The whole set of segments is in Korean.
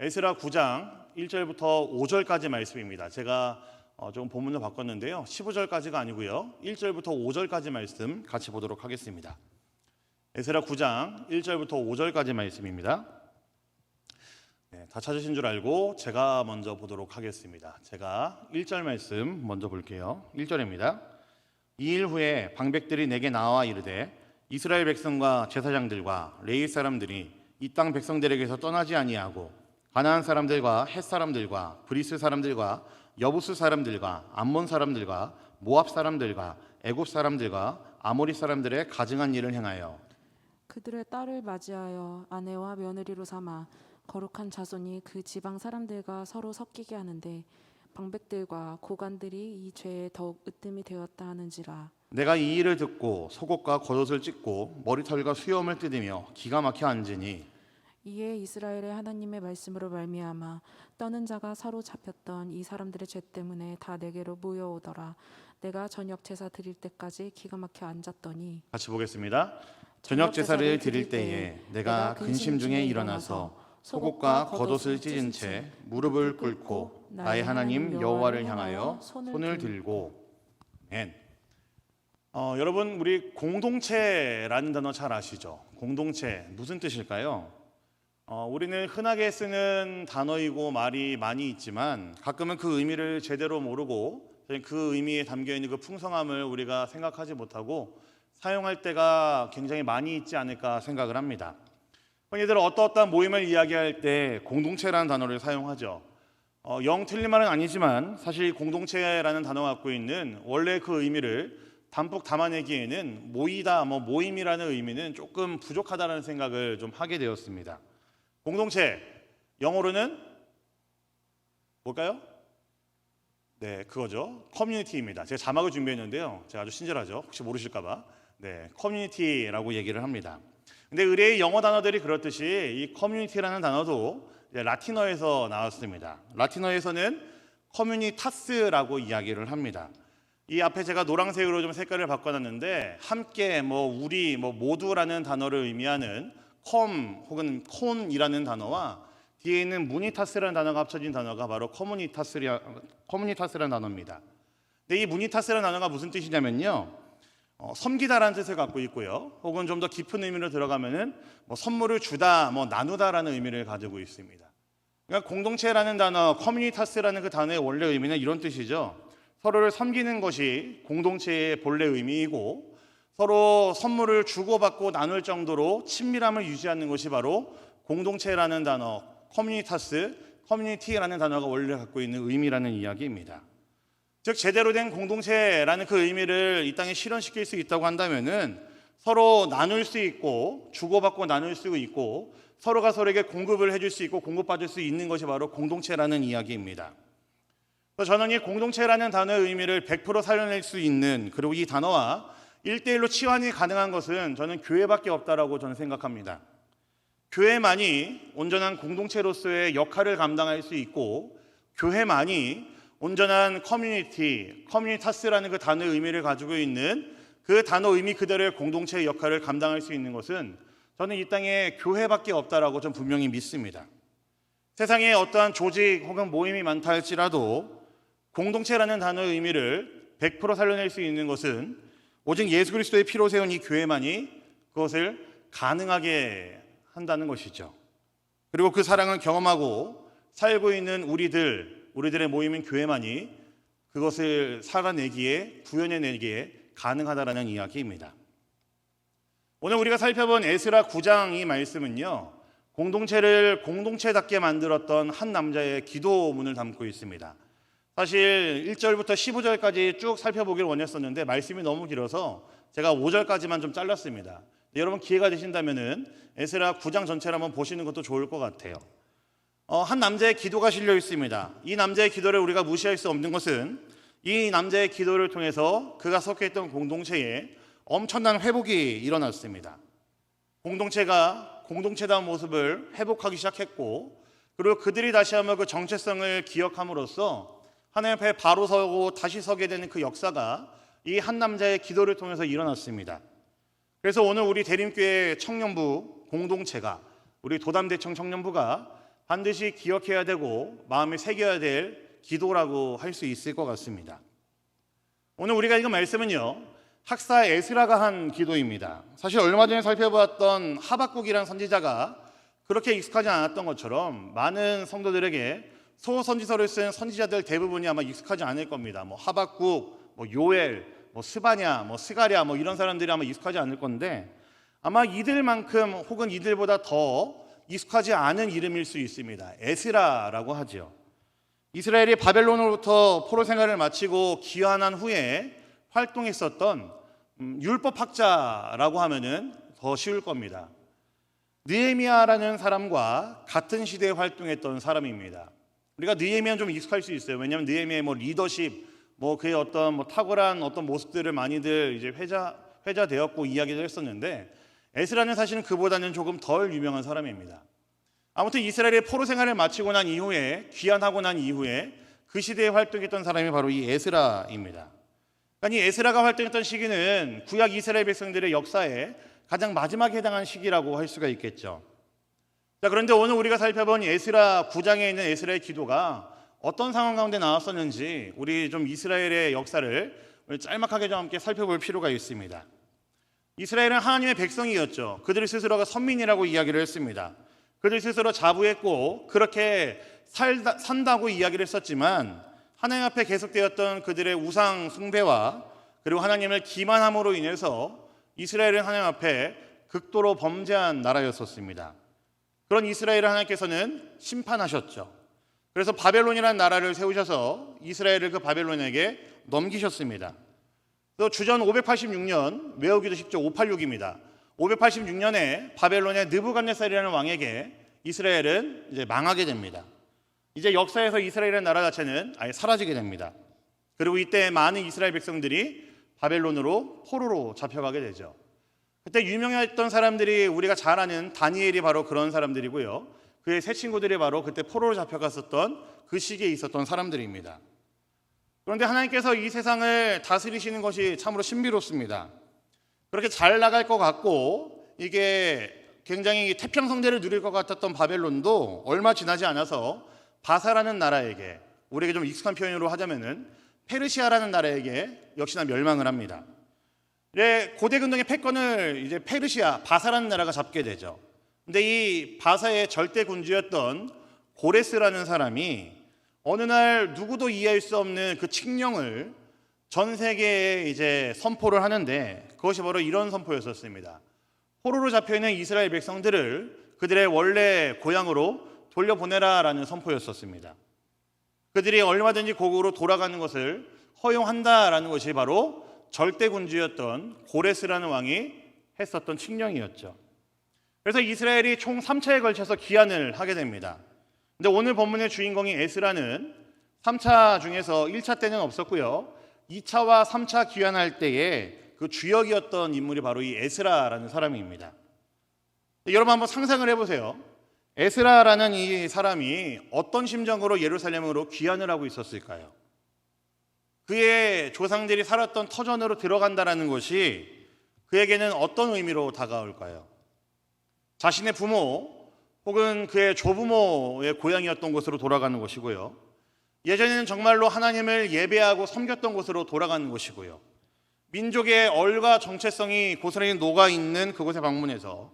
에스라 9장 1절부터 5절까지 말씀입니다. 제가 조금 본문을 바꿨는데요. 15절까지가 아니고요. 1절부터 5절까지 말씀 같이 보도록 하겠습니다. 에스라 9장 1절부터 5절까지 말씀입니다. 다 찾으신 줄 알고 제가 먼저 보도록 하겠습니다. 제가 1절 말씀 먼저 볼게요. 1절입니다. 이 일 후에 방백들이 내게 나와 이르되 이스라엘 백성과 제사장들과 레위 사람들이 이 땅 백성들에게서 떠나지 아니하고 가나안 사람들과 헷 사람들과 브리스 사람들과 여부스 사람들과 암몬 사람들과 모압 사람들과 애굽 사람들과 아모리 사람들의 가증한 일을 행하여 그들의 딸을 맞이하여 아내와 며느리로 삼아 거룩한 자손이 그 지방 사람들과 서로 섞이게 하는데 방백들과 고관들이 이 죄에 더욱 으뜸이 되었다 하는지라. 내가 이 일을 듣고 속옷과 겉옷을 찢고 머리털과 수염을 뜯으며 기가 막혀 앉으니 이에 이스라엘의 하나님의 말씀으로 말미암아 떠는 자가 사로잡혔던 이 사람들의 죄 때문에 다 내게로 모여오더라. 내가 저녁 제사 드릴 때까지 기가 막혀 앉았더니 같이 보겠습니다. 저녁 제사를 드릴 때에 내가 근심 중에 일어나서 속옷과 겉옷을 찢은 채 무릎을 꿇고 나의 하나님 여호와를 향하여 손을 들고 여러분 우리 공동체라는 단어 잘 아시죠? 공동체 무슨 뜻일까요? 우리는 흔하게 쓰는 단어이고 말이 많이 있지만 가끔은 그 의미를 제대로 모르고 그 의미에 담겨있는 그 풍성함을 우리가 생각하지 못하고 사용할 때가 굉장히 많이 있지 않을까 생각을 합니다. 흔히들 어떠한 모임을 이야기할 때 공동체라는 단어를 사용하죠. 영 틀린 말은 아니지만 사실 공동체라는 단어가 갖고 있는 원래 그 의미를 담뿍 담아내기에는 모이다, 모임이라는 의미는 조금 부족하다는 생각을 좀 하게 되었습니다. 공동체, 영어로는 뭘까요? 네, 그거죠. 커뮤니티입니다. 제가 자막을 준비했는데요. 제가 아주 친절하죠. 혹시 모르실까봐. 네, 커뮤니티라고 얘기를 합니다. 근데 의뢰의 영어 단어들이 그렇듯이 이 커뮤니티라는 단어도 라틴어에서 나왔습니다. 라틴어에서는 커뮤니타스라고 이야기를 합니다. 이 앞에 제가 노란색으로 좀 색깔을 바꿔놨는데 함께, 우리, 모두라는 단어를 의미하는 컴 혹은 콘이라는 단어와 뒤에 있는 무니타스라는 단어가 합쳐진 단어가 바로 커뮤니타스라는 단어입니다. 근데 이 무니타스라는 단어가 무슨 뜻이냐면요, 섬기다라는 뜻을 갖고 있고요, 혹은 좀 더 깊은 의미로 들어가면은 선물을 주다, 나누다라는 의미를 가지고 있습니다. 그러니까 공동체라는 단어, 커뮤니타스라는 그 단어의 원래 의미는 이런 뜻이죠. 서로를 섬기는 것이 공동체의 본래 의미이고 서로 선물을 주고받고 나눌 정도로 친밀함을 유지하는 것이 바로 공동체라는 단어, 커뮤니티라는 단어가 원래 갖고 있는 의미라는 이야기입니다. 즉 제대로 된 공동체라는 그 의미를 이 땅에 실현시킬 수 있다고 한다면은 서로 나눌 수 있고 주고받고 나눌 수 있고 서로가 서로에게 공급을 해줄 수 있고 공급받을 수 있는 것이 바로 공동체라는 이야기입니다. 저는 이 공동체라는 단어의 의미를 100% 살려낼 수 있는, 그리고 이 단어와 1대1로 치환이 가능한 것은 저는 교회밖에 없다라고 저는 생각합니다. 교회만이 온전한 공동체로서의 역할을 감당할 수 있고 교회만이 온전한 커뮤니타스라는 그 단어의 의미를 가지고 있는 그 단어 의미 그대로의 공동체의 역할을 감당할 수 있는 것은 저는 이 땅에 교회밖에 없다라고 좀 분명히 믿습니다. 세상에 어떠한 조직 혹은 모임이 많다 할지라도 공동체라는 단어의 의미를 100% 살려낼 수 있는 것은 오직 예수 그리스도의 피로 세운 이 교회만이 그것을 가능하게 한다는 것이죠. 그리고 그 사랑을 경험하고 살고 있는 우리들의 모임인 교회만이 그것을 살아내기에, 구현해내기에 가능하다라는 이야기입니다. 오늘 우리가 살펴본 에스라 9장 이 말씀은요, 공동체를 공동체답게 만들었던 한 남자의 기도문을 담고 있습니다. 사실 1절부터 15절까지 쭉 살펴보기를 원했었는데 말씀이 너무 길어서 제가 5절까지만 좀 잘랐습니다. 여러분 기회가 되신다면은 에스라 9장 전체를 한번 보시는 것도 좋을 것 같아요. 한 남자의 기도가 실려 있습니다. 이 남자의 기도를 우리가 무시할 수 없는 것은 이 남자의 기도를 통해서 그가 속해 있던 공동체에 엄청난 회복이 일어났습니다. 공동체가 공동체다운 모습을 회복하기 시작했고, 그리고 그들이 다시 한번 그 정체성을 기억함으로써 하나님 앞에 바로 서고 다시 서게 되는 그 역사가 이 한 남자의 기도를 통해서 일어났습니다. 그래서 오늘 우리 대림교회 청년부 공동체가, 우리 도담대청 청년부가 반드시 기억해야 되고 마음에 새겨야 될 기도라고 할 수 있을 것 같습니다. 오늘 우리가 읽은 말씀은요, 학사 에스라가 한 기도입니다. 사실 얼마 전에 살펴보았던 하박국이라는 선지자가 그렇게 익숙하지 않았던 것처럼 많은 성도들에게 소선지서를 쓴 선지자들 대부분이 아마 익숙하지 않을 겁니다. 하박국, 요엘, 스바냐, 스가랴 이런 사람들이 아마 익숙하지 않을 건데, 아마 이들만큼 혹은 이들보다 더 익숙하지 않은 이름일 수 있습니다. 에스라라고 하죠. 이스라엘이 바벨론으로부터 포로 생활을 마치고 귀환한 후에 활동했었던 율법학자라고 하면은 더 쉬울 겁니다. 느헤미야라는 사람과 같은 시대에 활동했던 사람입니다. 우리가 느헤미야는 좀 익숙할 수 있어요. 왜냐하면 느헤미야의 리더십, 그의 어떤 탁월한 어떤 모습들을 많이들 이제 회자되었고 이야기를 했었는데, 에스라는 사실은 그보다는 조금 덜 유명한 사람입니다. 아무튼 이스라엘의 포로 생활을 마치고 난 이후에, 귀환하고 난 이후에 그 시대에 활동했던 사람이 바로 이 에스라입니다. 그러니까 이 에스라가 활동했던 시기는 구약 이스라엘 백성들의 역사에 가장 마지막에 해당하는 시기라고 할 수가 있겠죠. 자, 그런데 오늘 우리가 살펴본 에스라 9장에 있는 에스라의 기도가 어떤 상황 가운데 나왔었는지 우리 좀 이스라엘의 역사를 짤막하게 좀 함께 살펴볼 필요가 있습니다. 이스라엘은 하나님의 백성이었죠. 그들 스스로가 선민이라고 이야기를 했습니다. 그들 스스로 자부했고 그렇게 산다고 이야기를 했었지만, 하나님 앞에 계속되었던 그들의 우상 숭배와 그리고 하나님을 기만함으로 인해서 이스라엘은 하나님 앞에 극도로 범죄한 나라였었습니다. 그런 이스라엘을 하나님께서는 심판하셨죠. 그래서 바벨론이라는 나라를 세우셔서 이스라엘을 그 바벨론에게 넘기셨습니다. 또 주전 586년, 외우기도 쉽죠. 586입니다. 586년에 바벨론의 느부갓네살이라는 왕에게 이스라엘은 이제 망하게 됩니다. 이제 역사에서 이스라엘의 나라 자체는 아예 사라지게 됩니다. 그리고 이때 많은 이스라엘 백성들이 바벨론으로 포로로 잡혀가게 되죠. 그때 유명했던 사람들이 우리가 잘 아는 다니엘이 바로 그런 사람들이고요. 그의 세 친구들이 바로 그때 포로로 잡혀갔었던 그 시기에 있었던 사람들입니다. 그런데 하나님께서 이 세상을 다스리시는 것이 참으로 신비롭습니다. 그렇게 잘 나갈 것 같고 이게 굉장히 태평성대를 누릴 것 같았던 바벨론도 얼마 지나지 않아서 바사라는 나라에게, 우리에게 좀 익숙한 표현으로 하자면은 페르시아라는 나라에게 역시나 멸망을 합니다. 고대 근동의 패권을 이제 페르시아, 바사라는 나라가 잡게 되죠. 근데 이 바사의 절대 군주였던 고레스라는 사람이 어느 날 누구도 이해할 수 없는 그 칙령을 전 세계에 이제 선포를 하는데, 그것이 바로 이런 선포였었습니다. 포로로 잡혀있는 이스라엘 백성들을 그들의 원래 고향으로 돌려보내라라는 선포였었습니다. 그들이 얼마든지 고국으로 돌아가는 것을 허용한다라는 것이 바로 절대군주였던 고레스라는 왕이 했었던 칙령이었죠. 그래서 이스라엘이 총 3차에 걸쳐서 귀환을 하게 됩니다. 근데 오늘 본문의 주인공이 에스라는 3차 중에서 1차 때는 없었고요. 2차와 3차 귀환할 때에 그 주역이었던 인물이 바로 이 에스라라는 사람입니다. 여러분 한번 상상을 해보세요. 에스라라는 이 사람이 어떤 심정으로 예루살렘으로 귀환을 하고 있었을까요? 그의 조상들이 살았던 터전으로 들어간다는 것이 그에게는 어떤 의미로 다가올까요? 자신의 부모 혹은 그의 조부모의 고향이었던 곳으로 돌아가는 것이고요. 예전에는 정말로 하나님을 예배하고 섬겼던 곳으로 돌아가는 것이고요. 민족의 얼과 정체성이 고스란히 녹아있는 그곳에 방문해서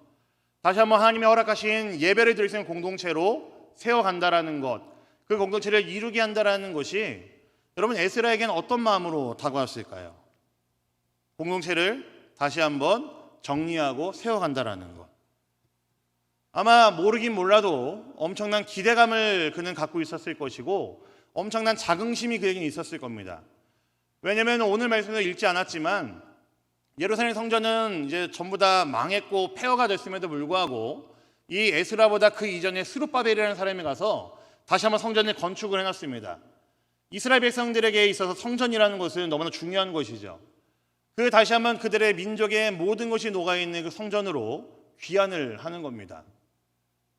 다시 한번 하나님이 허락하신 예배를 드릴 수 있는 공동체로 세워간다라는 것, 그 공동체를 이루게 한다라는 것이 여러분 에스라에게는 어떤 마음으로 다가왔을까요? 공동체를 다시 한번 정리하고 세워간다라는 것. 아마 모르긴 몰라도 엄청난 기대감을 그는 갖고 있었을 것이고 엄청난 자긍심이 그에게 있었을 겁니다. 왜냐하면 오늘 말씀도 읽지 않았지만 예루살렘 성전은 이제 전부 다 망했고 폐허가 됐음에도 불구하고 이 에스라보다 그 이전에 스룹바벨이라는 사람이 가서 다시 한번 성전을 건축을 해놨습니다. 이스라엘 백성들에게 있어서 성전이라는 것은 너무나 중요한 것이죠. 그 다시 한번 그들의 민족의 모든 것이 녹아있는 그 성전으로 귀환을 하는 겁니다.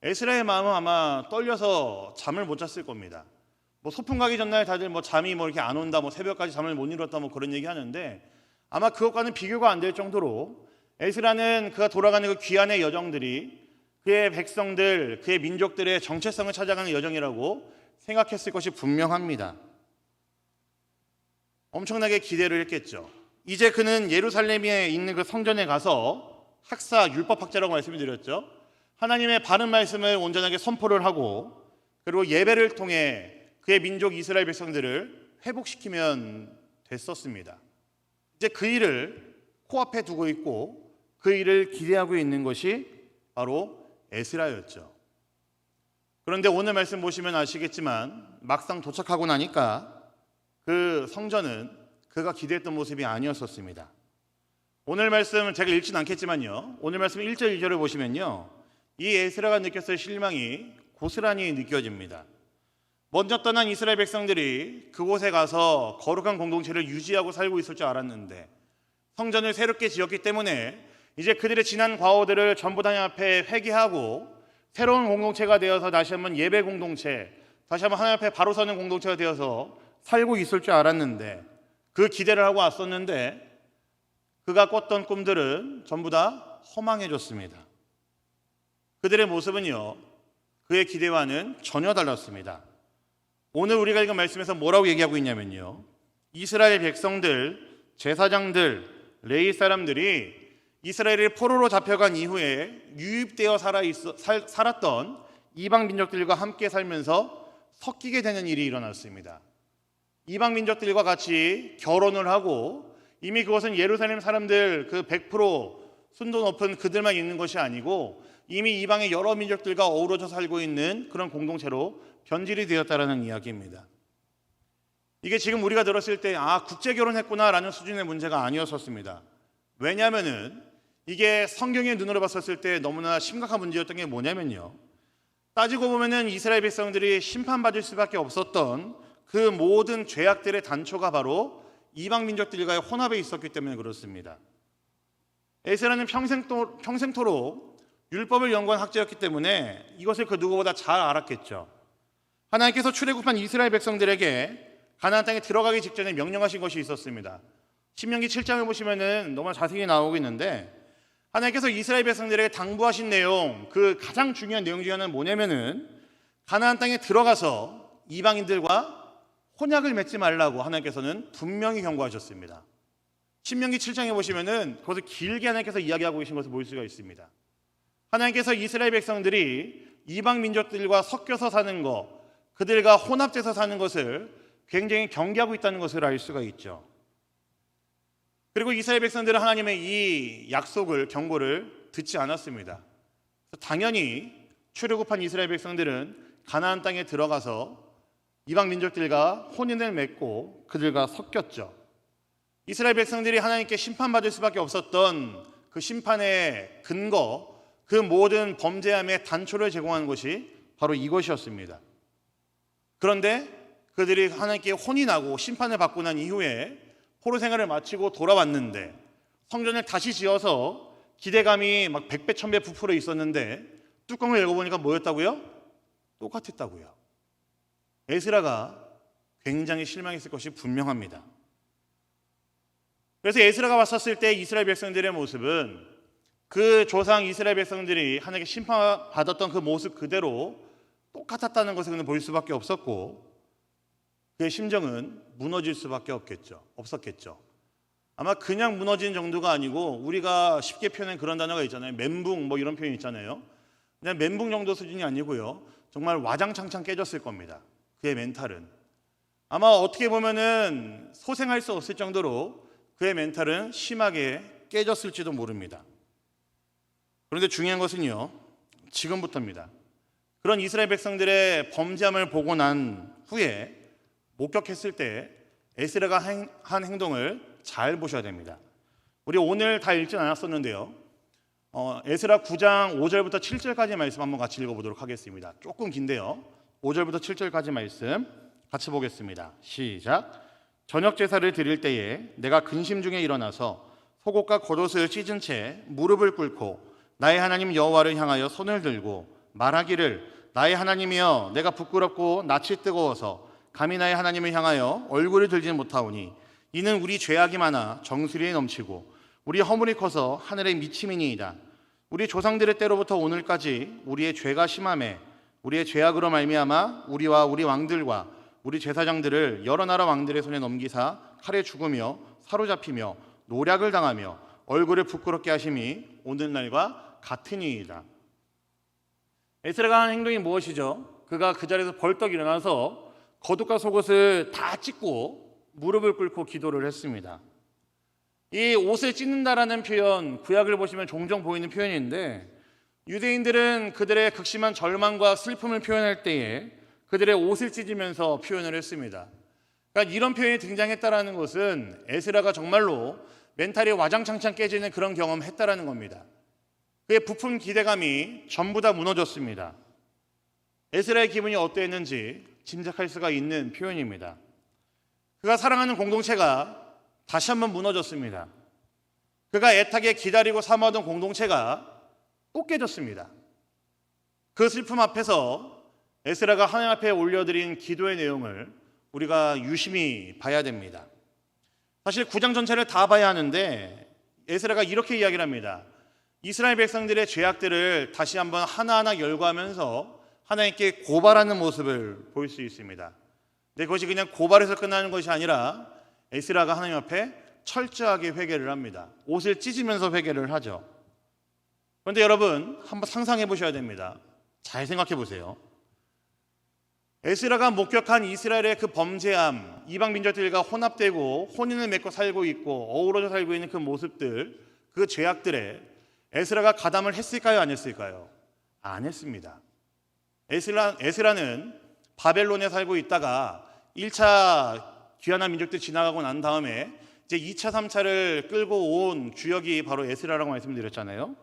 에스라의 마음은 아마 떨려서 잠을 못 잤을 겁니다. 소풍 가기 전날 다들 잠이 이렇게 안 온다, 새벽까지 잠을 못 이뤘다, 그런 얘기 하는데 아마 그것과는 비교가 안 될 정도로 에스라는 그가 돌아가는 그 귀환의 여정들이 그의 백성들, 그의 민족들의 정체성을 찾아가는 여정이라고 생각했을 것이 분명합니다. 엄청나게 기대를 했겠죠. 이제 그는 예루살렘에 있는 그 성전에 가서 학사, 율법학자라고 말씀을 드렸죠. 하나님의 바른 말씀을 온전하게 선포를 하고 그리고 예배를 통해 그의 민족 이스라엘 백성들을 회복시키면 됐었습니다. 이제 그 일을 코앞에 두고 있고 그 일을 기대하고 있는 것이 바로 에스라였죠. 그런데 오늘 말씀 보시면 아시겠지만 막상 도착하고 나니까 그 성전은 그가 기대했던 모습이 아니었었습니다. 오늘 말씀 제가 읽진 않겠지만요. 오늘 말씀 1절 2절을 보시면요. 이 에스라가 느꼈을 실망이 고스란히 느껴집니다. 먼저 떠난 이스라엘 백성들이 그곳에 가서 거룩한 공동체를 유지하고 살고 있을 줄 알았는데 성전을 새롭게 지었기 때문에 이제 그들의 지난 과오들을 전부 다 앞에 회개하고 새로운 공동체가 되어서 다시 한번 예배 공동체, 다시 한번 하나님 앞에 바로 서는 공동체가 되어서 살고 있을 줄 알았는데 그 기대를 하고 왔었는데 그가 꿨던 꿈들은 전부 다 허망해졌습니다. 그들의 모습은요, 그의 기대와는 전혀 달랐습니다. 오늘 우리가 읽은 말씀에서 뭐라고 얘기하고 있냐면요, 이스라엘 백성들, 제사장들, 레위 사람들이 이스라엘이 포로로 잡혀간 이후에 유입되어 살았던 이방 민족들과 함께 살면서 섞이게 되는 일이 일어났습니다. 이방 민족들과 같이 결혼을 하고 이미 그것은 예루살렘 사람들 그 100% 순도 높은 그들만 있는 것이 아니고 이미 이방의 여러 민족들과 어우러져 살고 있는 그런 공동체로 변질이 되었다라는 이야기입니다. 이게 지금 우리가 들었을 때 국제 결혼했구나라는 수준의 문제가 아니었었습니다. 왜냐하면은 이게 성경의 눈으로 봤었을 때 너무나 심각한 문제였던 게 뭐냐면요, 따지고 보면은 이스라엘 백성들이 심판받을 수밖에 없었던 그 모든 죄악들의 단초가 바로 이방 민족들과의 혼합에 있었기 때문에 그렇습니다. 에스라는 평생토록 율법을 연구한 학자였기 때문에 이것을 그 누구보다 잘 알았겠죠. 하나님께서 출애굽한 이스라엘 백성들에게 가나안 땅에 들어가기 직전에 명령하신 것이 있었습니다. 신명기 7장을 보시면은 너무 자세히 나오고 있는데 하나님께서 이스라엘 백성들에게 당부하신 내용, 그 가장 중요한 내용 중에 하나는 뭐냐면은 가나안 땅에 들어가서 이방인들과 혼약을 맺지 말라고 하나님께서는 분명히 경고하셨습니다. 신명기 7장에 보시면은 그것을 길게 하나님께서 이야기하고 계신 것을 볼 수가 있습니다. 하나님께서 이스라엘 백성들이 이방 민족들과 섞여서 사는 것, 그들과 혼합돼서 사는 것을 굉장히 경계하고 있다는 것을 알 수가 있죠. 그리고 이스라엘 백성들은 하나님의 이 약속을, 경고를 듣지 않았습니다. 당연히 출애굽한 이스라엘 백성들은 가나안 땅에 들어가서 이방 민족들과 혼인을 맺고 그들과 섞였죠. 이스라엘 백성들이 하나님께 심판받을 수밖에 없었던 그 심판의 근거, 그 모든 범죄함의 단초를 제공하는 것이 바로 이것이었습니다. 그런데 그들이 하나님께 혼인하고 심판을 받고 난 이후에 포로 생활을 마치고 돌아왔는데 성전을 다시 지어서 기대감이 막 100배, 1000배 부풀어 있었는데 뚜껑을 열어보니까 뭐였다고요? 똑같았다고요. 에스라가 굉장히 실망했을 것이 분명합니다. 그래서 에스라가 왔었을 때 이스라엘 백성들의 모습은 그 조상 이스라엘 백성들이 하나님께 심판받았던 그 모습 그대로 똑같았다는 것을 그는 볼 수밖에 없었고 그의 심정은 무너질 수밖에 없었겠죠. 아마 그냥 무너진 정도가 아니고 우리가 쉽게 표현한 그런 단어가 있잖아요. 멘붕 뭐 이런 표현이 있잖아요. 그냥 멘붕 정도 수준이 아니고요. 정말 와장창창 깨졌을 겁니다. 그의 멘탈은. 아마 어떻게 보면은 소생할 수 없을 정도로 그의 멘탈은 심하게 깨졌을지도 모릅니다. 그런데 중요한 것은요, 지금부터입니다. 그런 이스라엘 백성들의 범죄함을 보고 난 후에 목격했을 때 에스라가 한 행동을 잘 보셔야 됩니다. 우리 오늘 다 읽진 않았었는데요, 에스라 9장 5절부터 7절까지 말씀 한번 같이 읽어보도록 하겠습니다. 조금 긴데요, 5절부터 7절까지 말씀 같이 보겠습니다. 시작. 저녁 제사를 드릴 때에 내가 근심 중에 일어나서 속옷과 겉옷을 찢은 채 무릎을 꿇고 나의 하나님 여호와를 향하여 손을 들고 말하기를 나의 하나님이여 내가 부끄럽고 낯이 뜨거워서 감히 나의 하나님을 향하여 얼굴을 들지는 못하오니 이는 우리 죄악이 많아 정수리에 넘치고 우리 허물이 커서 하늘에 미침이니이다. 우리 조상들의 때로부터 오늘까지 우리의 죄가 심함에 우리의 죄악으로 말미암아 우리와 우리 왕들과 우리 제사장들을 여러 나라 왕들의 손에 넘기사 칼에 죽으며 사로잡히며 노략을 당하며 얼굴을 부끄럽게 하심이 오늘날과 같으니이다. 에스라가 한 행동이 무엇이죠? 그가 그 자리에서 벌떡 일어나서 겉옷과 속옷을 다 찢고 무릎을 꿇고 기도를 했습니다. 이 옷을 찢는다라는 표현, 구약을 보시면 종종 보이는 표현인데, 유대인들은 그들의 극심한 절망과 슬픔을 표현할 때에 그들의 옷을 찢으면서 표현을 했습니다. 그러니까 이런 표현이 등장했다라는 것은 에스라가 정말로 멘탈이 와장창창 깨지는 그런 경험을 했다라는 겁니다. 그의 부푼 기대감이 전부 다 무너졌습니다. 에스라의 기분이 어땠는지 짐작할 수가 있는 표현입니다. 그가 사랑하는 공동체가 다시 한번 무너졌습니다. 그가 애타게 기다리고 사모하던 공동체가 또 깨졌습니다. 그 슬픔 앞에서 에스라가 하나님 앞에 올려드린 기도의 내용을 우리가 유심히 봐야 됩니다. 사실 9장 전체를 다 봐야 하는데 에스라가 이렇게 이야기를 합니다. 이스라엘 백성들의 죄악들을 다시 한번 하나하나 열거하면서 하나님께 고발하는 모습을 볼 수 있습니다. 근데 그것이 그냥 고발해서 끝나는 것이 아니라 에스라가 하나님 앞에 철저하게 회개를 합니다. 옷을 찢으면서 회개를 하죠. 그런데 여러분 한번 상상해 보셔야 됩니다. 잘 생각해 보세요. 에스라가 목격한 이스라엘의 그 범죄함, 이방 민족들과 혼합되고 혼인을 맺고 살고 있고 어우러져 살고 있는 그 모습들, 그 죄악들에 에스라가 가담을 했을까요? 안 했을까요? 안 했습니다. 에스라는 바벨론에 살고 있다가 1차 귀환한 민족들이 지나가고 난 다음에 이제 2차, 3차를 끌고 온 주역이 바로 에스라라고 말씀드렸잖아요.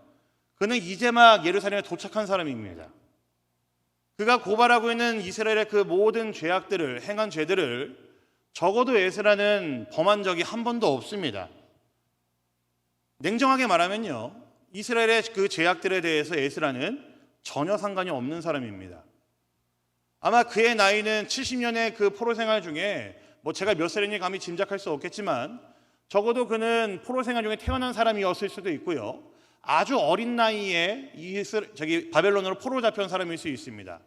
그는 이제 막 예루살렘에 도착한 사람입니다. 그가 고발하고 있는 이스라엘의 그 모든 죄악들을 행한 죄들을 적어도 에스라는 범한 적이 한 번도 없습니다. 냉정하게 말하면요, 이스라엘의 그 죄악들에 대해서 에스라는 전혀 상관이 없는 사람입니다. 아마 그의 나이는 70년의 그 포로 생활 중에 제가 몇 살인지 감히 짐작할 수 없겠지만 적어도 그는 포로 생활 중에 태어난 사람이었을 수도 있고요. 아주 어린 나이에 바벨론으로 포로 잡혀온 사람일 수 있습니다.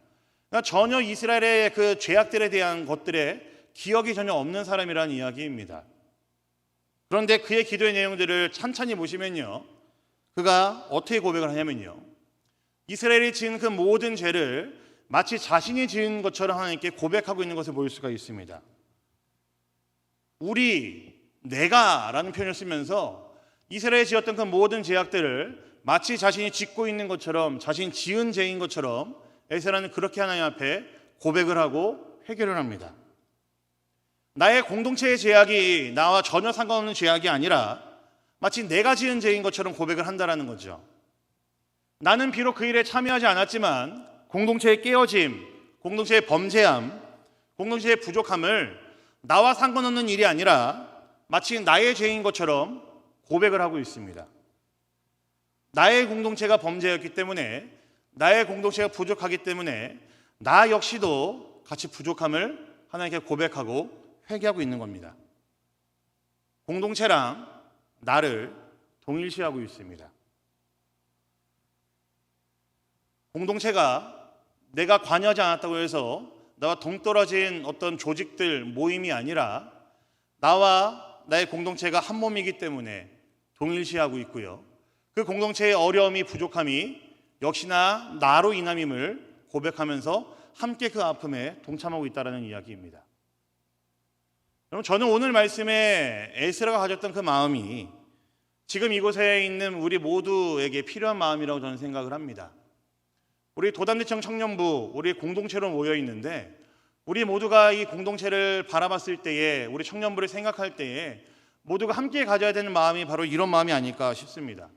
그러니까 전혀 이스라엘의 그 죄악들에 대한 것들에 기억이 전혀 없는 사람이라는 이야기입니다. 그런데 그의 기도의 내용들을 찬찬히 보시면요, 그가 어떻게 고백을 하냐면요, 이스라엘이 지은 그 모든 죄를 마치 자신이 지은 것처럼 하나님께 고백하고 있는 것을 볼 수가 있습니다. 내가 라는 표현을 쓰면서 이스라엘이 지었던 그 모든 죄악들을 마치 자신이 짓고 있는 것처럼, 자신이 지은 죄인 것처럼 에스라는 그렇게 하나님 앞에 고백을 하고 회개를 합니다. 나의 공동체의 죄악이 나와 전혀 상관없는 죄악이 아니라 마치 내가 지은 죄인 것처럼 고백을 한다는 거죠. 나는 비록 그 일에 참여하지 않았지만 공동체의 깨어짐, 공동체의 범죄함, 공동체의 부족함을 나와 상관없는 일이 아니라 마치 나의 죄인 것처럼 고백을 하고 있습니다. 나의 공동체가 범죄였기 때문에, 나의 공동체가 부족하기 때문에 나 역시도 같이 부족함을 하나님께 고백하고 회개하고 있는 겁니다. 공동체랑 나를 동일시하고 있습니다. 공동체가 내가 관여하지 않았다고 해서 나와 동떨어진 어떤 조직들, 모임이 아니라 나와 나의 공동체가 한 몸이기 때문에 동일시하고 있고요. 그 공동체의 어려움이, 부족함이 역시나 나로 인함임을 고백하면서 함께 그 아픔에 동참하고 있다는 이야기입니다. 여러분, 저는 오늘 말씀에 에스라가 가졌던 그 마음이 지금 이곳에 있는 우리 모두에게 필요한 마음이라고 저는 생각을 합니다. 우리 도담대청 청년부, 우리 공동체로 모여 있는데 우리 모두가 이 공동체를 바라봤을 때에, 우리 청년부를 생각할 때에 모두가 함께 가져야 되는 마음이 바로 이런 마음이 아닐까 싶습니다.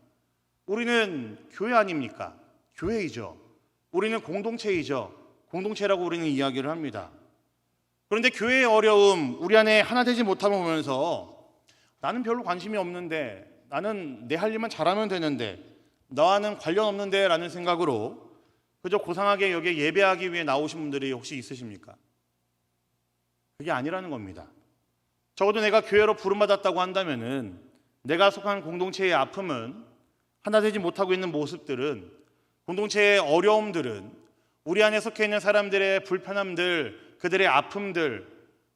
우리는 교회 아닙니까? 교회이죠. 우리는 공동체이죠. 공동체라고 우리는 이야기를 합니다. 그런데 교회의 어려움, 우리 안에 하나 되지 못함을 보면서 나는 별로 관심이 없는데, 나는 내 할 일만 잘하면 되는데, 너와는 관련 없는데 라는 생각으로 그저 고상하게 여기에 예배하기 위해 나오신 분들이 혹시 있으십니까? 그게 아니라는 겁니다. 적어도 내가 교회로 부름받았다고 한다면은 내가 속한 공동체의 아픔은 하나 되지 못하고 있는 모습들은, 공동체의 어려움들은, 우리 안에 속해 있는 사람들의 불편함들, 그들의 아픔들,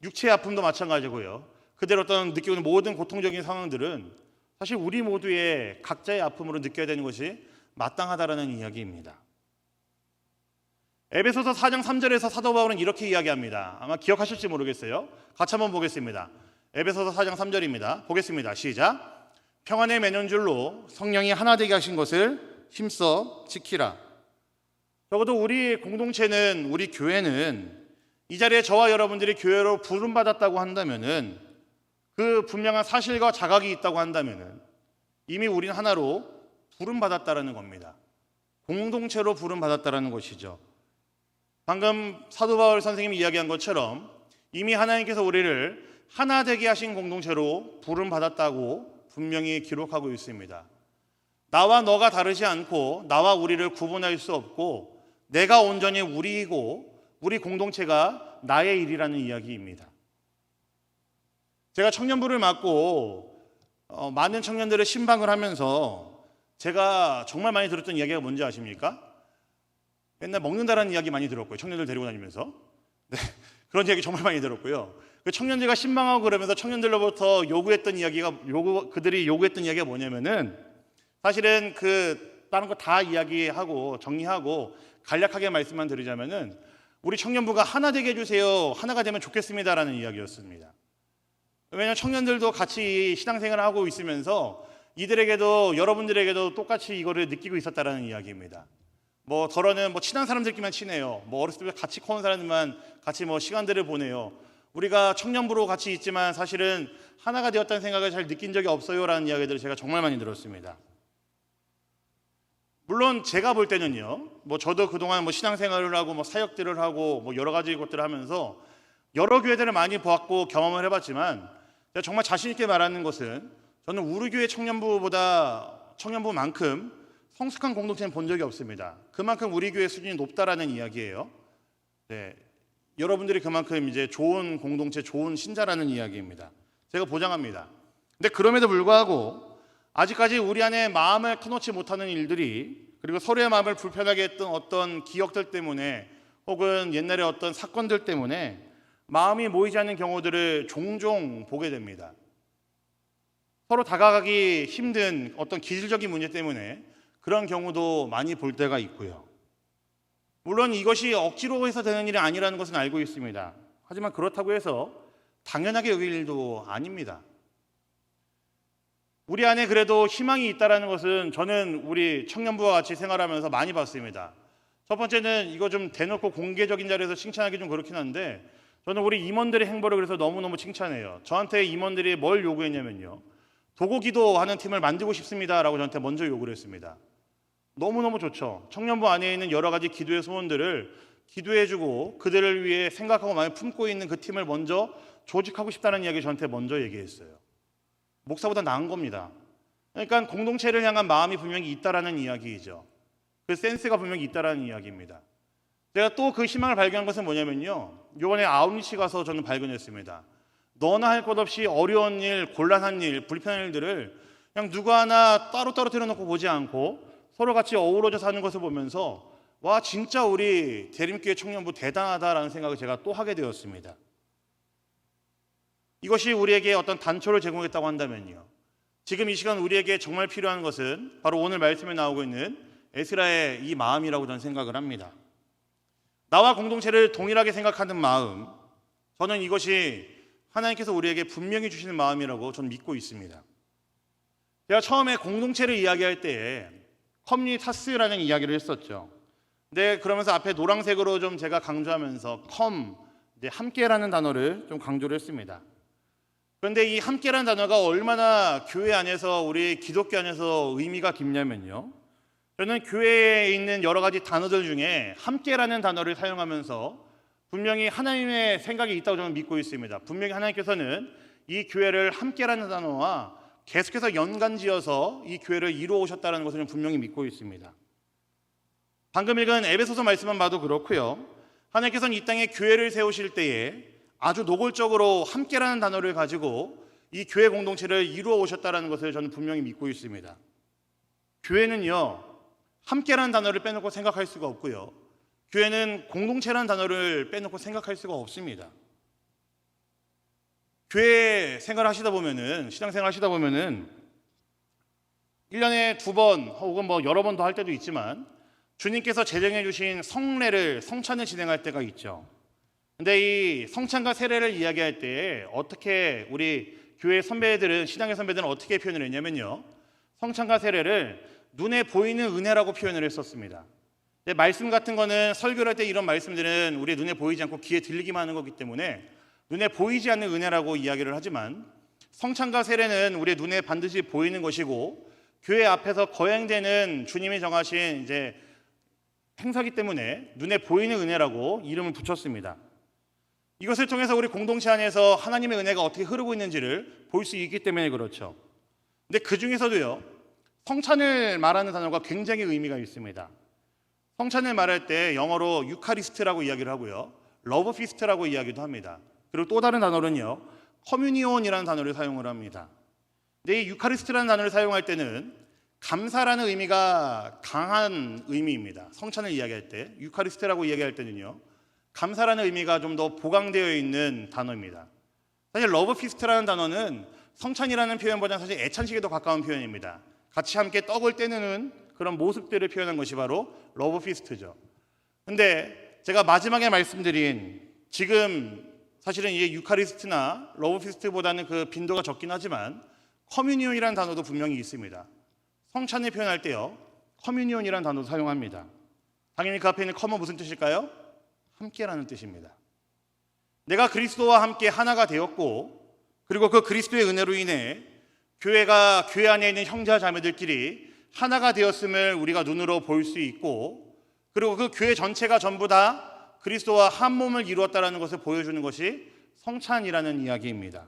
육체의 아픔도 마찬가지고요, 그들 어떤 느끼고 있는 모든 고통적인 상황들은 사실 우리 모두의 각자의 아픔으로 느껴야 되는 것이 마땅하다라는 이야기입니다. 에베소서 4장 3절에서 사도 바울은 이렇게 이야기합니다. 아마 기억하실지 모르겠어요. 같이 한번 보겠습니다. 에베소서 4장 3절입니다. 보겠습니다. 시작. 평안에 매는 줄로 성령이 하나 되게 하신 것을 힘써 지키라. 적어도 우리 공동체는, 우리 교회는 이 자리에 저와 여러분들이 교회로 부름받았다고 한다면은, 그 분명한 사실과 자각이 있다고 한다면은 이미 우리는 하나로 부름받았다라는 겁니다. 공동체로 부름받았다라는 것이죠. 방금 사도 바울 선생님이 이야기한 것처럼 이미 하나님께서 우리를 하나 되게 하신 공동체로 부름받았다고 분명히 기록하고 있습니다. 나와 너가 다르지 않고 나와 우리를 구분할 수 없고, 내가 온전히 우리이고 우리 공동체가 나의 일이라는 이야기입니다. 제가 청년부를 맡고 많은 청년들의 신방을 하면서 제가 정말 많이 들었던 이야기가 뭔지 아십니까? 맨날 먹는다라는 이야기 많이 들었고요. 청년들 데리고 다니면서. 네, 그런 이야기 정말 많이 들었고요. 그 청년들과 신방하고 그러면서 청년들로부터 그들이 요구했던 이야기가 뭐냐면은, 사실은 다른 거 다 이야기하고 정리하고 간략하게 말씀만 드리자면은, 우리 청년부가 하나 되게 해주세요, 하나가 되면 좋겠습니다라는 이야기였습니다. 왜냐하면 청년들도 같이 신앙생활을 하고 있으면서 이들에게도, 여러분들에게도 똑같이 이거를 느끼고 있었다라는 이야기입니다. 더러는 친한 사람들끼리만 친해요. 어렸을 때부터 같이 커온 사람들만 같이 시간들을 보내요. 우리가 청년부로 같이 있지만 사실은 하나가 되었다는 생각을 잘 느낀 적이 없어요라는 이야기들을 제가 정말 많이 들었습니다. 물론 제가 볼 때는요, 저도 그동안 신앙생활을 하고 사역들을 하고 여러 가지 것들을 하면서 여러 교회들을 많이 보았고 경험을 해봤지만, 제가 정말 자신 있게 말하는 것은, 저는 우리 교회 청년부만큼 성숙한 공동체는 본 적이 없습니다. 그만큼 우리 교회 수준이 높다라는 이야기예요. 네, 여러분들이 그만큼 이제 좋은 공동체, 좋은 신자라는 이야기입니다. 제가 보장합니다. 근데 그럼에도 불구하고 아직까지 우리 안에 마음을 터놓지 못하는 일들이, 그리고 서로의 마음을 불편하게 했던 어떤 기억들 때문에, 혹은 옛날의 어떤 사건들 때문에 마음이 모이지 않는 경우들을 종종 보게 됩니다. 서로 다가가기 힘든 어떤 기질적인 문제 때문에 그런 경우도 많이 볼 때가 있고요. 물론 이것이 억지로 해서 되는 일이 아니라는 것은 알고 있습니다. 하지만 그렇다고 해서 당연하게 여길 일도 아닙니다. 우리 안에 그래도 희망이 있다는 것은 저는 우리 청년부와 같이 생활하면서 많이 봤습니다. 첫 번째는, 이거 좀 대놓고 공개적인 자리에서 칭찬하기 좀 그렇긴 한데, 저는 우리 임원들의 행보를 그래서 너무너무 칭찬해요. 저한테 임원들이 뭘 요구했냐면요, 도고기도 하는 팀을 만들고 싶습니다라고 저한테 먼저 요구를 했습니다. 너무너무 좋죠. 청년부 안에 있는 여러 가지 기도의 소원들을 기도해주고 그들을 위해 생각하고 마음에 품고 있는 그 팀을 먼저 조직하고 싶다는 이야기 저한테 먼저 얘기했어요. 목사보다 나은 겁니다. 그러니까 공동체를 향한 마음이 분명히 있다라는 이야기이죠. 그 센스가 분명히 있다라는 이야기입니다. 제가 또 그 희망을 발견한 것은 뭐냐면요, 이번에 아웃리치 가서 저는 발견했습니다. 너나 할 것 없이 어려운 일, 곤란한 일, 불편한 일들을 그냥 누구 하나 따로 떨어뜨려 보지 않고 서로 같이 어우러져 사는 것을 보면서, 와, 진짜 우리 대림교회 청년부 대단하다라는 생각을 제가 또 하게 되었습니다. 이것이 우리에게 어떤 단초를 제공했다고 한다면요, 지금 이 시간 우리에게 정말 필요한 것은 바로 오늘 말씀에 나오고 있는 에스라의 이 마음이라고 저는 생각을 합니다. 나와 공동체를 동일하게 생각하는 마음, 저는 이것이 하나님께서 우리에게 분명히 주시는 마음이라고 저는 믿고 있습니다. 제가 처음에 공동체를 이야기할 때에 커뮤니타스라는 이야기를 했었죠. 근데 그러면서 앞에 노란색으로 좀 제가 강조하면서 함께라는 단어를 좀 강조를 했습니다. 그런데 이 함께라는 단어가 얼마나 교회 안에서, 우리 기독교 안에서 의미가 깊냐면요, 저는 교회에 있는 여러 가지 단어들 중에 함께라는 단어를 사용하면서 분명히 하나님의 생각이 있다고 저는 믿고 있습니다. 분명히 하나님께서는 이 교회를 함께라는 단어와 계속해서 연관지어서 이 교회를 이루어 오셨다는 것을 분명히 믿고 있습니다. 방금 읽은 에베소서 말씀만 봐도 그렇고요, 하나님께서는 이 땅에 교회를 세우실 때에 아주 노골적으로 함께라는 단어를 가지고 이 교회 공동체를 이루어 오셨다는 것을 저는 분명히 믿고 있습니다. 교회는요, 함께라는 단어를 빼놓고 생각할 수가 없고요. 교회는 공동체라는 단어를 빼놓고 생각할 수가 없습니다. 교회 생활 하시다 보면은, 신앙생활 하시다 보면은 1년에 2번 혹은 뭐 여러 번 더 할 때도 있지만 주님께서 제정해 주신 성례를, 성찬을 진행할 때가 있죠. 근데 이 성찬과 세례를 이야기할 때 어떻게 우리 교회 선배들은, 신앙의 선배들은 어떻게 표현을 했냐면요, 성찬과 세례를 눈에 보이는 은혜라고 표현을 했었습니다. 근데 말씀 같은 거는 설교를 할 때 이런 말씀들은 우리 눈에 보이지 않고 귀에 들리기만 하는 거기 때문에 눈에 보이지 않는 은혜라고 이야기를 하지만, 성찬과 세례는 우리 눈에 반드시 보이는 것이고 교회 앞에서 거행되는 주님이 정하신 이제 행사기 때문에 눈에 보이는 은혜라고 이름을 붙였습니다. 이것을 통해서 우리 공동체 안에서 하나님의 은혜가 어떻게 흐르고 있는지를 볼 수 있기 때문에 그렇죠. 근데 그 중에서도요, 성찬을 말하는 단어가 굉장히 의미가 있습니다. 성찬을 말할 때 영어로 유카리스트라고 이야기를 하고요, 러브 피스트라고 이야기도 합니다. 그리고 또 다른 단어는요, 커뮤니온이라는 단어를 사용을 합니다. 근데 이 유카리스트라는 단어를 사용할 때는 감사라는 의미가 강한 의미입니다. 성찬을 이야기할 때 유카리스트라고 이야기할 때는요, 감사라는 의미가 좀 더 보강되어 있는 단어입니다. 사실 러브 피스트라는 단어는 성찬이라는 표현보다는 사실 애찬식에 더 가까운 표현입니다. 같이 함께 떡을 떼는 그런 모습들을 표현한 것이 바로 러브 피스트죠. 근데 제가 마지막에 말씀드린, 지금 사실은 이게 유카리스트나 러브 피스트보다는 그 빈도가 적긴 하지만 커뮤니온이라는 단어도 분명히 있습니다. 성찬을 표현할 때요, 커뮤니온이라는 단어도 사용합니다. 당연히 그 앞에 있는 커는 무슨 뜻일까요? 함께라는 뜻입니다. 내가 그리스도와 함께 하나가 되었고, 그리고 그 그리스도의 은혜로 인해 교회가, 교회 안에 있는 형제와 자매들끼리 하나가 되었음을 우리가 눈으로 볼 수 있고, 그리고 그 교회 전체가 전부 다 그리스도와 한 몸을 이루었다는 것을 보여주는 것이 성찬이라는 이야기입니다.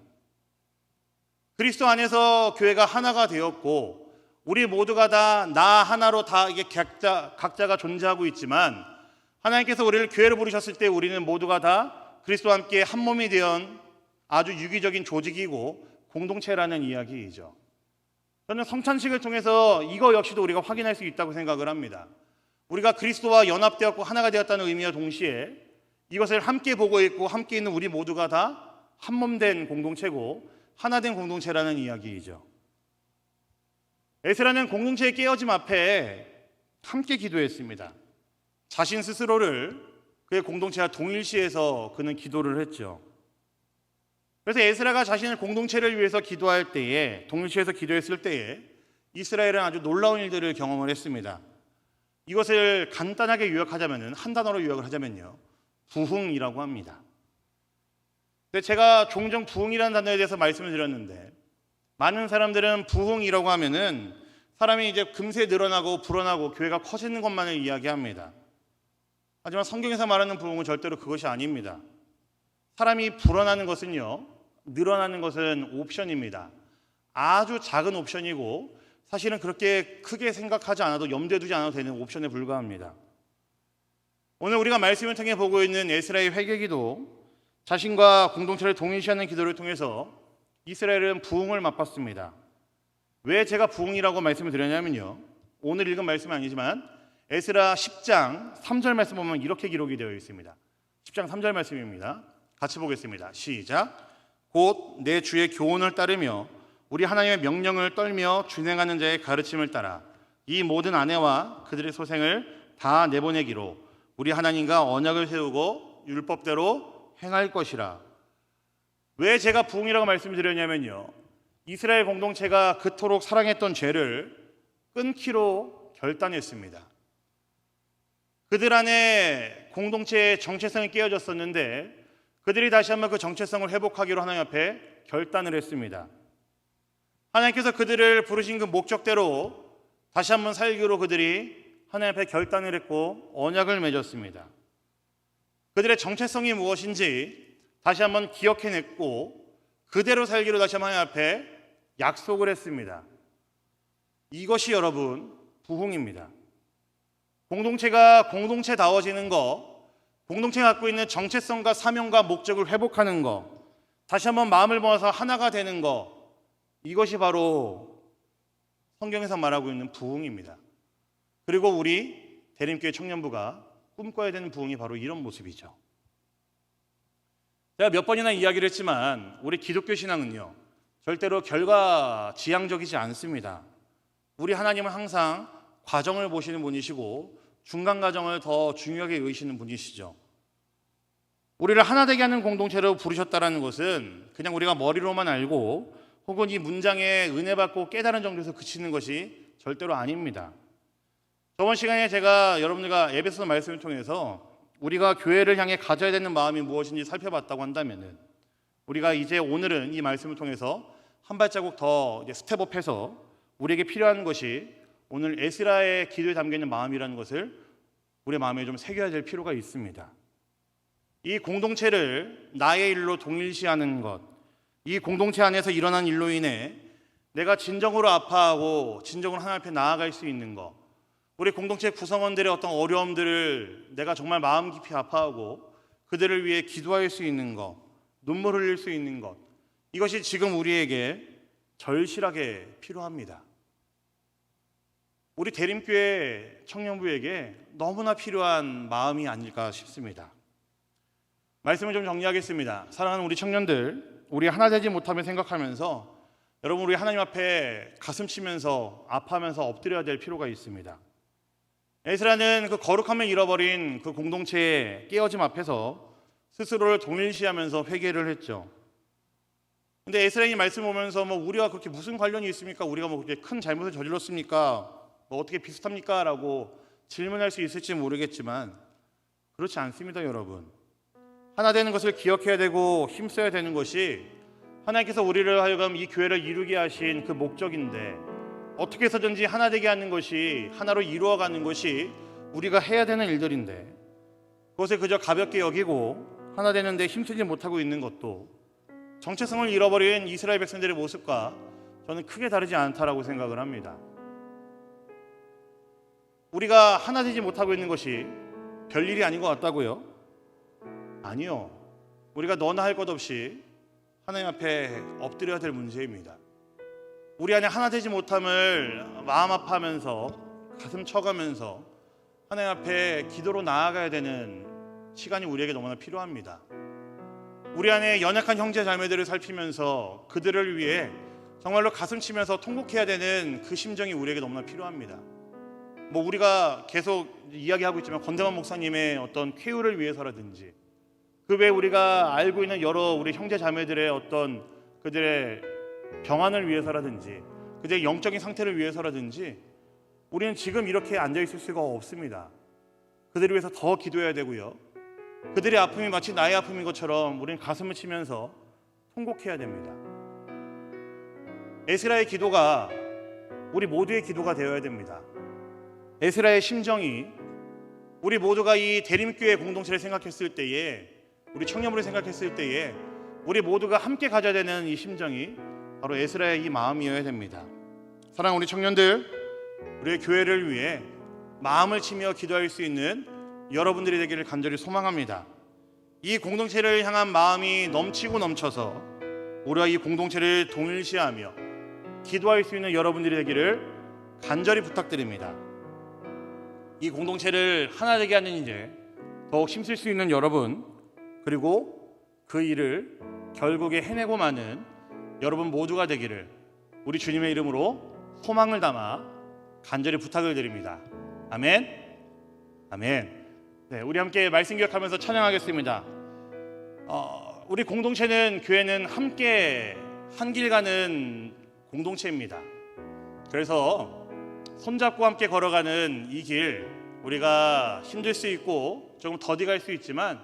그리스도 안에서 교회가 하나가 되었고, 우리 모두가 다 나 하나로 다 이게 각자가 존재하고 있지만, 하나님께서 우리를 교회로 부르셨을 때 우리는 모두가 다 그리스도와 함께 한 몸이 된 아주 유기적인 조직이고 공동체라는 이야기이죠. 저는 성찬식을 통해서 이거 역시도 우리가 확인할 수 있다고 생각을 합니다. 우리가 그리스도와 연합되었고 하나가 되었다는 의미와 동시에 이것을 함께 보고 있고 함께 있는 우리 모두가 다 한 몸 된 공동체고 하나 된 공동체라는 이야기이죠. 에스라는 공동체의 깨어짐 앞에 함께 기도했습니다. 자신 스스로를 그의 공동체와 동일시해서 그는 기도를 했죠. 그래서 에스라가 자신의 공동체를 위해서 기도할 때에, 동일시해서 기도했을 때에 이스라엘은 아주 놀라운 일들을 경험을 했습니다. 이것을 간단하게 요약하자면은, 한 단어로 요약을 하자면요, 부흥이라고 합니다. 근데 제가 종종 부흥이라는 단어에 대해서 말씀을 드렸는데, 많은 사람들은 부흥이라고 하면은 사람이 이제 금세 늘어나고 불어나고 교회가 커지는 것만을 이야기합니다. 하지만 성경에서 말하는 부흥은 절대로 그것이 아닙니다. 사람이 불어나는 것은요, 늘어나는 것은 옵션입니다. 아주 작은 옵션이고 사실은 그렇게 크게 생각하지 않아도, 염두에 두지 않아도 되는 옵션에 불과합니다. 오늘 우리가 말씀을 통해 보고 있는 에스라의 회개기도, 자신과 공동체를 동일시하는 기도를 통해서 이스라엘은 부흥을 맛봤습니다. 왜 제가 부흥이라고 말씀을 드렸냐면요, 오늘 읽은 말씀은 아니지만 에스라 10장 3절 말씀 보면 이렇게 기록이 되어 있습니다. 10장 3절 말씀입니다. 같이 보겠습니다. 시작. 곧 내 주의 교훈을 따르며 우리 하나님의 명령을 떨며 준행하는 자의 가르침을 따라 이 모든 아내와 그들의 소생을 다 내보내기로 우리 하나님과 언약을 세우고 율법대로 행할 것이라. 왜 제가 부흥이라고 말씀드렸냐면요, 이스라엘 공동체가 그토록 사랑했던 죄를 끊기로 결단했습니다. 그들 안에 공동체의 정체성이 깨어졌었는데 그들이 다시 한번 그 정체성을 회복하기로 하나님 앞에 결단을 했습니다. 하나님께서 그들을 부르신 그 목적대로 다시 한번 살기로 그들이 하나님 앞에 결단을 했고 언약을 맺었습니다. 그들의 정체성이 무엇인지 다시 한번 기억해냈고 그대로 살기로 다시 한번 하나님 앞에 약속을 했습니다. 이것이 여러분 부흥입니다. 공동체가 공동체다워지는 것, 공동체가 갖고 있는 정체성과 사명과 목적을 회복하는 것, 다시 한번 마음을 모아서 하나가 되는 것, 이것이 바로 성경에서 말하고 있는 부흥입니다. 그리고 우리 대림교회 청년부가 꿈꿔야 되는 부흥이 바로 이런 모습이죠. 제가 몇 번이나 이야기를 했지만 우리 기독교 신앙은요, 절대로 결과 지향적이지 않습니다. 우리 하나님은 항상 과정을 보시는 분이시고 중간 과정을 더 중요하게 여기시는 분이시죠. 우리를 하나 되게 하는 공동체로 부르셨다는 것은 그냥 우리가 머리로만 알고 혹은 이 문장에 은혜 받고 깨달은 정도에서 그치는 것이 절대로 아닙니다. 저번 시간에 제가 여러분들과 에베소서 말씀을 통해서 우리가 교회를 향해 가져야 되는 마음이 무엇인지 살펴봤다고 한다면은, 우리가 이제 오늘은 이 말씀을 통해서 한 발자국 더 이제 스텝업해서 우리에게 필요한 것이 오늘 에스라의 기도에 담겨 있는 마음이라는 것을 우리의 마음에 좀 새겨야 될 필요가 있습니다. 이 공동체를 나의 일로 동일시하는 것, 이 공동체 안에서 일어난 일로 인해 내가 진정으로 아파하고 진정으로 하나님 앞에 나아갈 수 있는 것, 우리 공동체 구성원들의 어떤 어려움들을 내가 정말 마음 깊이 아파하고 그들을 위해 기도할 수 있는 것, 눈물 흘릴 수 있는 것, 이것이 지금 우리에게 절실하게 필요합니다. 우리 대림교회 청년부에게 너무나 필요한 마음이 아닐까 싶습니다. 말씀을 좀 정리하겠습니다. 사랑하는 우리 청년들, 우리 하나 되지 못하며 생각하면서 여러분, 우리 하나님 앞에 가슴 치면서 아파하면서 엎드려야 될 필요가 있습니다. 에스라는 그 거룩함을 잃어버린 그 공동체의 깨어짐 앞에서 스스로를 동일시하면서 회개를 했죠. 근데 에스라의 말씀을 보면서 우리와 그렇게 무슨 관련이 있습니까? 우리가 그렇게 큰 잘못을 저질렀습니까? 어떻게 비슷합니까? 라고 질문할 수 있을지 모르겠지만 그렇지 않습니다, 여러분. 하나 되는 것을 기억해야 되고 힘써야 되는 것이 하나님께서 우리를 하여금 이 교회를 이루게 하신 그 목적인데, 어떻게 해서든지 하나 되게 하는 것이, 하나로 이루어가는 것이 우리가 해야 되는 일들인데 그것을 그저 가볍게 여기고 하나 되는데 힘쓰지 못하고 있는 것도 정체성을 잃어버린 이스라엘 백성들의 모습과 저는 크게 다르지 않다라고 생각을 합니다. 우리가 하나 되지 못하고 있는 것이 별일이 아닌 것 같다고요? 아니요. 우리가 너나 할 것 없이 하나님 앞에 엎드려야 될 문제입니다. 우리 안에 하나 되지 못함을 마음 아파하면서 가슴 쳐가면서 하나님 앞에 기도로 나아가야 되는 시간이 우리에게 너무나 필요합니다. 우리 안에 연약한 형제 자매들을 살피면서 그들을 위해 정말로 가슴 치면서 통곡해야 되는 그 심정이 우리에게 너무나 필요합니다. 우리가 계속 이야기하고 있지만 권대만 목사님의 어떤 쾌유를 위해서라든지, 그 외에 우리가 알고 있는 여러 우리 형제 자매들의 어떤 그들의 평안을 위해서라든지, 그들의 영적인 상태를 위해서라든지 우리는 지금 이렇게 앉아 있을 수가 없습니다. 그들을 위해서 더 기도해야 되고요, 그들의 아픔이 마치 나의 아픔인 것처럼 우리는 가슴을 치면서 통곡해야 됩니다. 에스라의 기도가 우리 모두의 기도가 되어야 됩니다. 에스라의 심정이 우리 모두가 이 대림교회 공동체를 생각했을 때에, 우리 청년부를 생각했을 때에 우리 모두가 함께 가져야 되는 이 심정이 바로 에스라의 이 마음이어야 됩니다. 사랑하는 우리 청년들, 우리의 교회를 위해 마음을 치며 기도할 수 있는 여러분들이 되기를 간절히 소망합니다. 이 공동체를 향한 마음이 넘치고 넘쳐서 우리가 이 공동체를 동일시하며 기도할 수 있는 여러분들이 되기를 간절히 부탁드립니다. 이 공동체를 하나 되게 하는 이제 더욱 힘쓸 수 있는 여러분, 그리고 그 일을 결국에 해내고 마는 여러분 모두가 되기를 우리 주님의 이름으로 소망을 담아 간절히 부탁을 드립니다. 아멘. 아멘. 네, 우리 함께 말씀 기억하면서 찬양하겠습니다. 우리 공동체는, 교회는 함께 한 길 가는 공동체입니다. 그래서 손잡고 함께 걸어가는 이 길, 우리가 힘들 수 있고 조금 더디 갈 수 있지만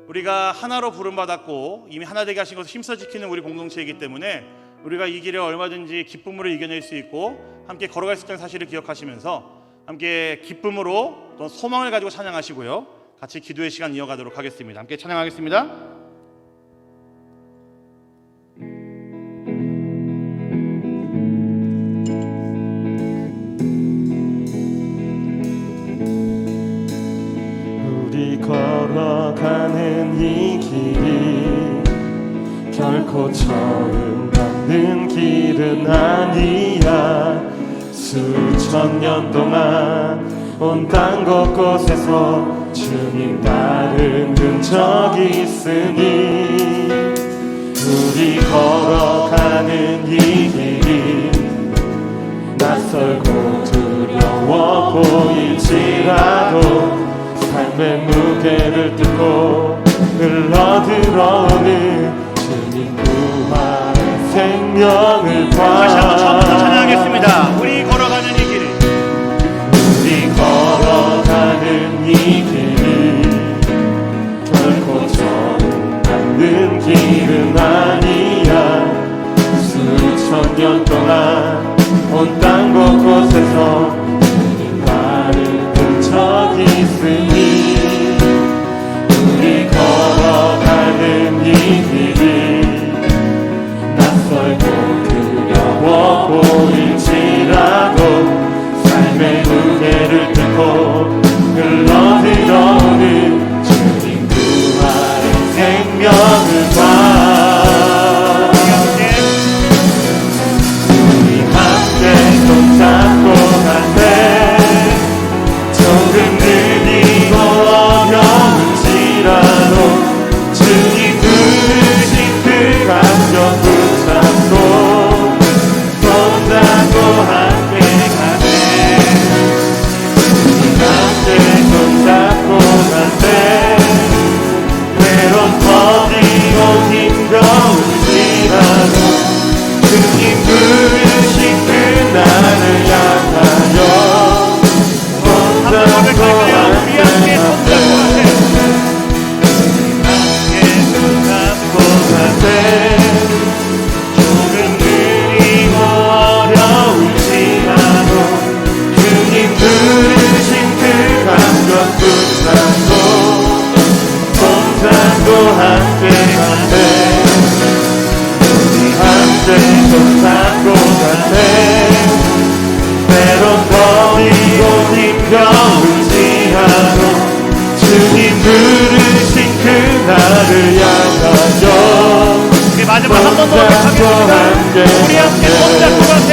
우리가 하나로 부름받았고 이미 하나 되게 하신 것을 힘써 지키는 우리 공동체이기 때문에 우리가 이 길을 얼마든지 기쁨으로 이겨낼 수 있고 함께 걸어갈 수 있다는 사실을 기억하시면서 함께 기쁨으로 또 소망을 가지고 찬양하시고요, 같이 기도의 시간 이어가도록 하겠습니다. 함께 찬양하겠습니다. 우리 걸어가는 이 길이 결코 처음 걷는 길은 아니야. 수천 년 동안 온 땅 곳곳에서 주님 따른 흔적이 있으니 우리 걸어가는 이 길이 낯설고 두려워 보일지라도 삶의 무게를 뚫고 흘러들어오는 주님 부활의 생명을 다시 한번 처음부터 봐. 찬양하겠습니다. 우리 걸어가는 이 길이 우리 걸어가는 이 길이 결코 처음 닿는 길은 아니야. 수천 년 동안 온 땅 곳곳에서 주님 나를 본 적이 있으니 우리 걸어가는 이 길이 낯설고 두려워 보일지라도 삶의 무게를 뚫고 흘러들어오는 주님 부활의 생명을 봐. 우리 함께 손잡고 갈 때 조금 느리고 어려울지라도 주님 부르신 그 감격 붙잡고 손잡고 함께 가네. 함께 손잡고 갈 때 때론 더디고 힘겨울지라도 주님 부르신 그날을 향하여 손잡고 함께 가네. 함께 손잡고 갈 때 조금 느리고 어려울지라도 주님 부르신 그 감격 붙잡고 손잡고 함께 가네. 우리 함께 손잡고 가네. 때론 더디고 힘겨울지라도 주님 부르신 그날을 향하여 우리 마지막 한 번 더 하겠습니다. 우리 함께 손잡고 가세.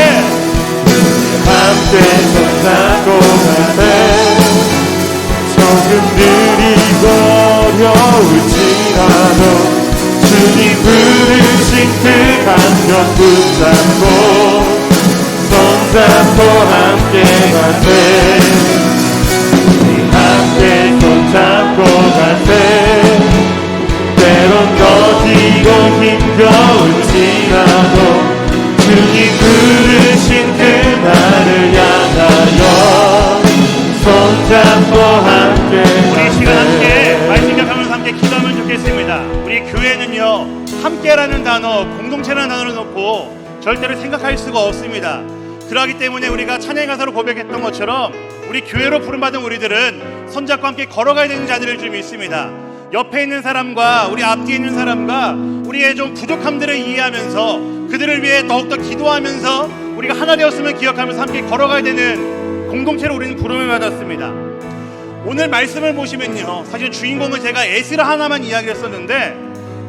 함께 손잡고 가세. 조금 느리고 어려울지라도 주님 부르신 그 감격 붙잡고 손잡고 함께 가세. 우리 함께 손잡고 가세. 때론 더디고 힘겨울지라도 주님 부르신 그날을 향하여 손잡고 함께 우리 시간 함께 말씀 기억하면서 함께 기도하면 좋겠습니다. 우리 교회는요, 함께라는 단어, 공동체라는 단어를 놓고 절대로 생각할 수가 없습니다. 그러기 때문에 우리가 찬양 가사로 고백했던 것처럼 우리 교회로 부름받은 우리들은 손잡고 함께 걸어가야 되는 자들을 좀 있습니다. 옆에 있는 사람과 우리 앞뒤에 있는 사람과 우리의 좀 부족함들을 이해하면서 그들을 위해 더욱더 기도하면서 우리가 하나 되었으면 기억하면서 함께 걸어가야 되는 공동체로 우리는 부름을 받았습니다. 오늘 말씀을 보시면요, 사실 주인공은 제가 에스라 하나만 이야기를 했었는데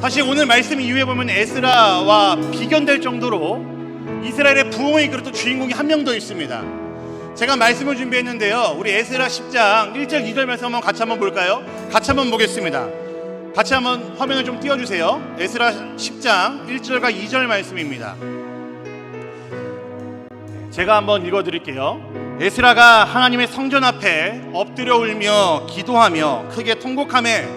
사실 오늘 말씀 이후에 보면 에스라와 비견될 정도로 이스라엘의 부흥을 이끌었던 주인공이 한 명 더 있습니다. 제가 말씀을 준비했는데요, 우리 에스라 10장 1절 2절 말씀 한번 같이 한번 볼까요? 같이 한번 보겠습니다. 같이 한번 화면을 좀 띄워주세요. 에스라 10장 1절과 2절 말씀입니다. 제가 한번 읽어드릴게요. 에스라가 하나님의 성전 앞에 엎드려 울며 기도하며 크게 통곡하매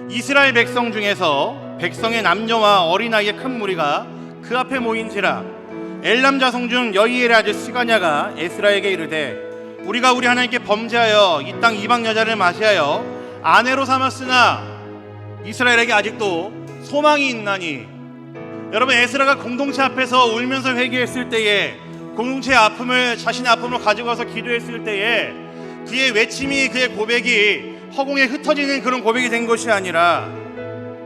이스라엘 백성 중에서 백성의 남녀와 어린아이의 큰 무리가 그 앞에 모인지라. 엘람 자손 중 여이엘의 아들 스가냐가 에스라에게 이르되 우리가 우리 하나님께 범죄하여 이 땅 이방 여자를 맞이하여 아내로 삼았으나 이스라엘에게 아직도 소망이 있나니. 여러분, 에스라가 공동체 앞에서 울면서 회개했을 때에, 공동체의 아픔을 자신의 아픔으로 가지고 와서 기도했을 때에 그의 외침이, 그의 고백이 허공에 흩어지는 그런 고백이 된 것이 아니라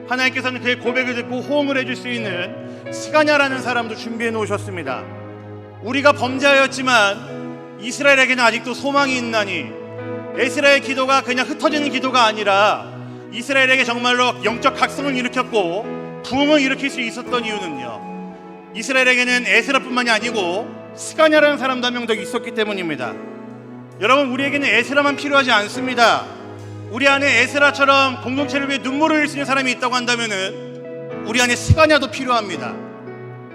하나님께서는 그의 고백을 듣고 호응을 해줄 수 있는 스가냐라는 사람도 준비해 놓으셨습니다. 우리가 범죄하였지만 이스라엘에게는 아직도 소망이 있나니. 에스라의 기도가 그냥 흩어지는 기도가 아니라 이스라엘에게 정말로 영적 각성을 일으켰고 부흥을 일으킬 수 있었던 이유는요, 이스라엘에게는 에스라뿐만이 아니고 스가냐라는 사람도 한 명 더 있었기 때문입니다. 여러분, 우리에게는 에스라만 필요하지 않습니다. 우리 안에 에스라처럼 공동체를 위해 눈물을 흘릴 수 있는 사람이 있다고 한다면은 우리 안에 스가냐도 필요합니다.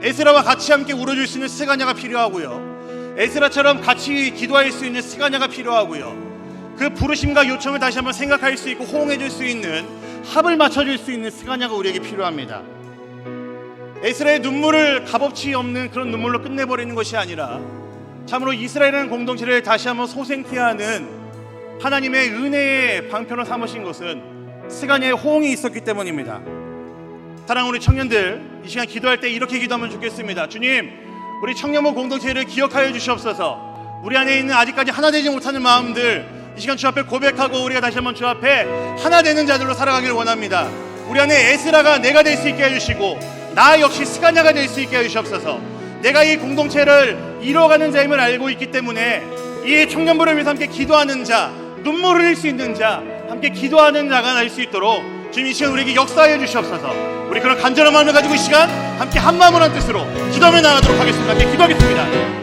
에스라와 같이 함께 울어줄 수 있는 스가냐가 필요하고요. 에스라처럼 같이 기도할 수 있는 스가냐가 필요하고요. 그 부르심과 요청을 다시 한번 생각할 수 있고 호응해줄 수 있는, 합을 맞춰줄 수 있는 스가냐가 우리에게 필요합니다. 에스라의 눈물을 값어치 없는 그런 눈물로 끝내버리는 것이 아니라 참으로 이스라엘이라는 공동체를 다시 한번 소생케 하는 하나님의 은혜의 방편을 삼으신 것은 스가냐의 호응이 있었기 때문입니다. 사랑하는 우리 청년들, 이 시간 기도할 때 이렇게 기도하면 좋겠습니다. 주님, 우리 청년부 공동체를 기억하여 주시옵소서. 우리 안에 있는 아직까지 하나 되지 못하는 마음들 이 시간 주 앞에 고백하고 우리가 다시 한번 주 앞에 하나 되는 자들로 살아가기를 원합니다. 우리 안에 에스라가 내가 될 수 있게 해주시고 나 역시 스가냐가 될 수 있게 해주시옵소서. 내가 이 공동체를 이뤄가는 자임을 알고 있기 때문에 이 청년부를 위해서 함께 기도하는 자, 눈물을 흘릴 수 있는 자, 함께 기도하는 자가 날 수 있도록 주님 이 시간 우리에게 역사하여 주시옵소서. 우리 그런 간절한 마음을 가지고 이 시간 함께 한 마음으로 한 뜻으로 기도하며 나가도록 하겠습니다. 함께 기도하겠습니다.